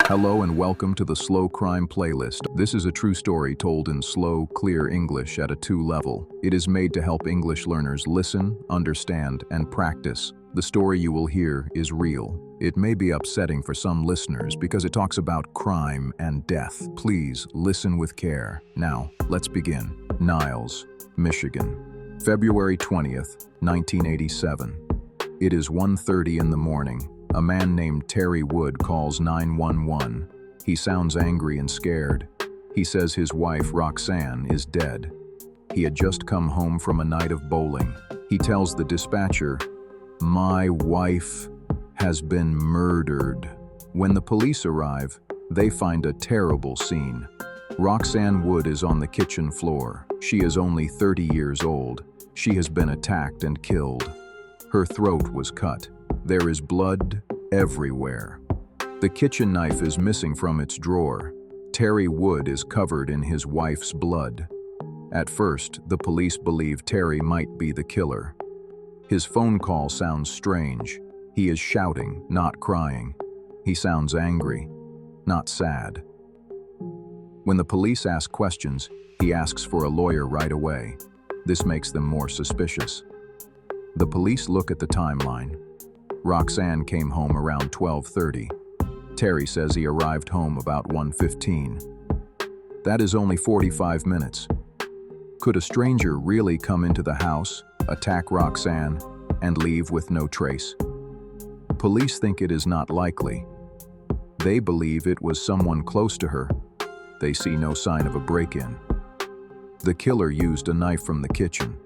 Hello and welcome to the Slow Crime Playlist. This is a true story told in slow, clear English at a 2 level. It is made to help English learners listen, understand, and practice. The story you will hear is real. It may be upsetting for some listeners because it talks about crime and death. Please listen with care. Now, let's begin. Niles, Michigan. February 20th, 1987. It is 1:30 in the morning. A man named Terry Wood calls 911. He sounds angry and scared. He says his wife, Roxanne, is dead. He had just come home from a night of bowling. He tells the dispatcher, "My wife has been murdered." When the police arrive, they find a terrible scene. Roxanne Wood is on the kitchen floor. She is only 30 years old. She has been attacked and killed. Her throat was cut. There is blood everywhere. The kitchen knife is missing from its drawer. Terry Wood is covered in his wife's blood. At first, the police believe Terry might be the killer. His phone call sounds strange. He is shouting, not crying. He sounds angry, not sad. When the police ask questions, he asks for a lawyer right away. This makes them more suspicious. The police look at the timeline. Roxanne came home around 12:30. Terry says he arrived home about 1:15. That is only 45 minutes. Could a stranger really come into the house, attack Roxanne, and leave with no trace? Police think it is not likely. They believe it was someone close to her. They see no sign of a break-in. The killer used a knife from the kitchen.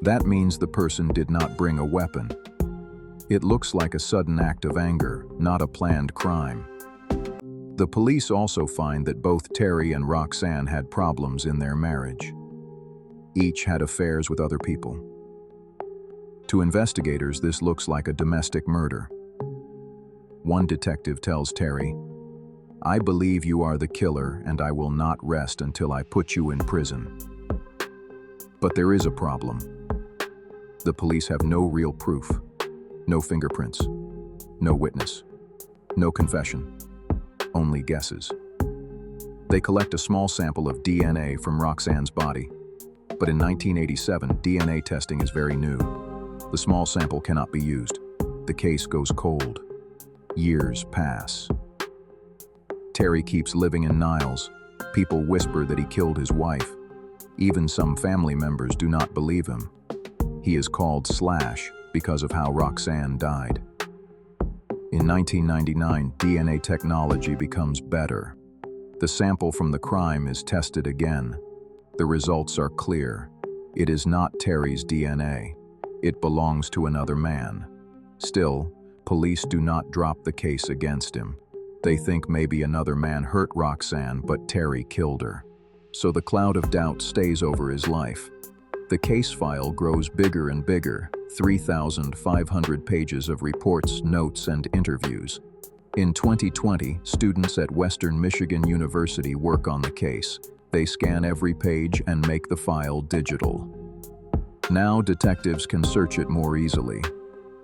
That means the person did not bring a weapon. It looks like a sudden act of anger, not a planned crime. The police also find that both Terry and Roxanne had problems in their marriage. Each had affairs with other people. To investigators, this looks like a domestic murder. One detective tells Terry, "I believe you are the killer and I will not rest until I put you in prison." But there is a problem. The police have no real proof. No fingerprints, no witness, no confession, only guesses. They collect a small sample of DNA from Roxanne's body, but in 1987, DNA testing is very new. The small sample cannot be used. The case goes cold. Years pass. Terry keeps living in Niles. People whisper that he killed his wife. Even some family members do not believe him. He is called Slash because of how Roxanne died. In 1999, DNA technology becomes better. The sample from the crime is tested again. The results are clear. It is not Terry's DNA. It belongs to another man. Still, police do not drop the case against him. They think maybe another man hurt Roxanne, but Terry killed her. So the cloud of doubt stays over his life. The case file grows bigger and bigger, 3,500 pages of reports, notes, and interviews. In 2020, students at Western Michigan University work on the case. They scan every page and make the file digital. Now detectives can search it more easily.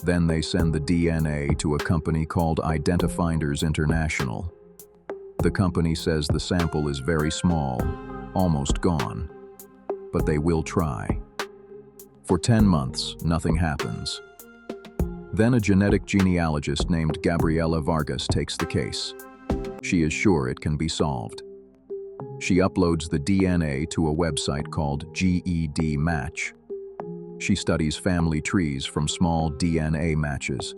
Then they send the DNA to a company called Identifinders International. The company says the sample is very small, almost gone. But they will try. For 10 months, nothing happens. Then a genetic genealogist named Gabriela Vargas takes the case. She is sure it can be solved. She uploads the DNA to a website called GED Match. She studies family trees from small DNA matches.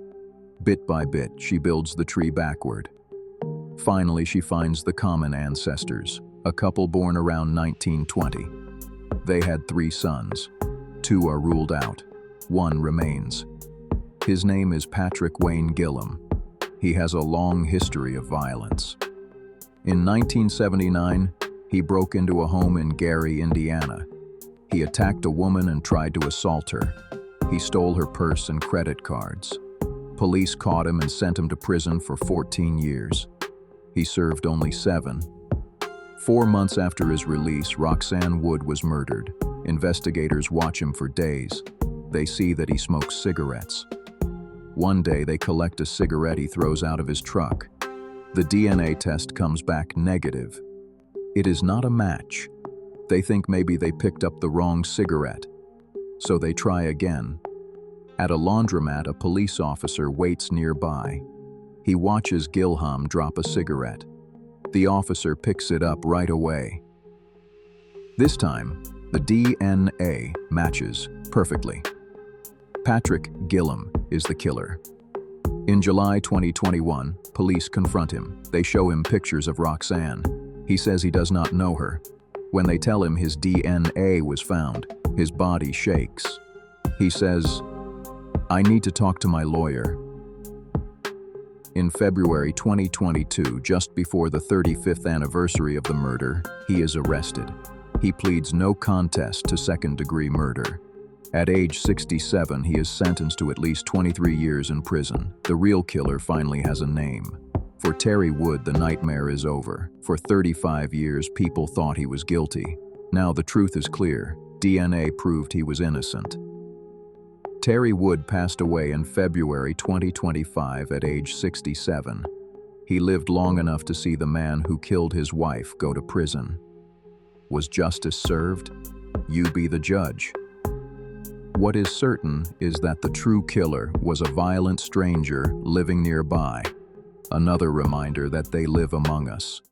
Bit by bit, she builds the tree backward. Finally, she finds the common ancestors, a couple born around 1920. They had 3 sons. 2 are ruled out. 1 remains. His name is Patrick Wayne Gillum. He has a long history of violence. In 1979, he broke into a home in Gary, Indiana. He attacked a woman and tried to assault her. He stole her purse and credit cards. Police caught him and sent him to prison for 14 years. He served only 7. 4 months after his release, Roxanne Wood was murdered. Investigators watch him for days. They see that he smokes cigarettes. One day they collect a cigarette he throws out of his truck. The DNA test comes back negative. It is not a match. They think maybe they picked up the wrong cigarette. So they try again. At a laundromat, a police officer waits nearby. He watches Gilham drop a cigarette. The officer picks it up right away. This time, the DNA matches perfectly. Patrick Gilham is the killer. In July 2021, police confront him. They show him pictures of Roxanne. He says he does not know her. When they tell him his DNA was found, his body shakes. He says, "I need to talk to my lawyer." In February 2022, just before the 35th anniversary of the murder, he is arrested. He pleads no contest to second-degree murder. At age 67, he is sentenced to at least 23 years in prison. The real killer finally has a name. For Terry Wood, the nightmare is over. For 35 years, people thought he was guilty. Now the truth is clear. DNA proved he was innocent. Terry Wood passed away in February 2025 at age 67. He lived long enough to see the man who killed his wife go to prison. Was justice served? You be the judge. What is certain is that the true killer was a violent stranger living nearby. Another reminder that they live among us.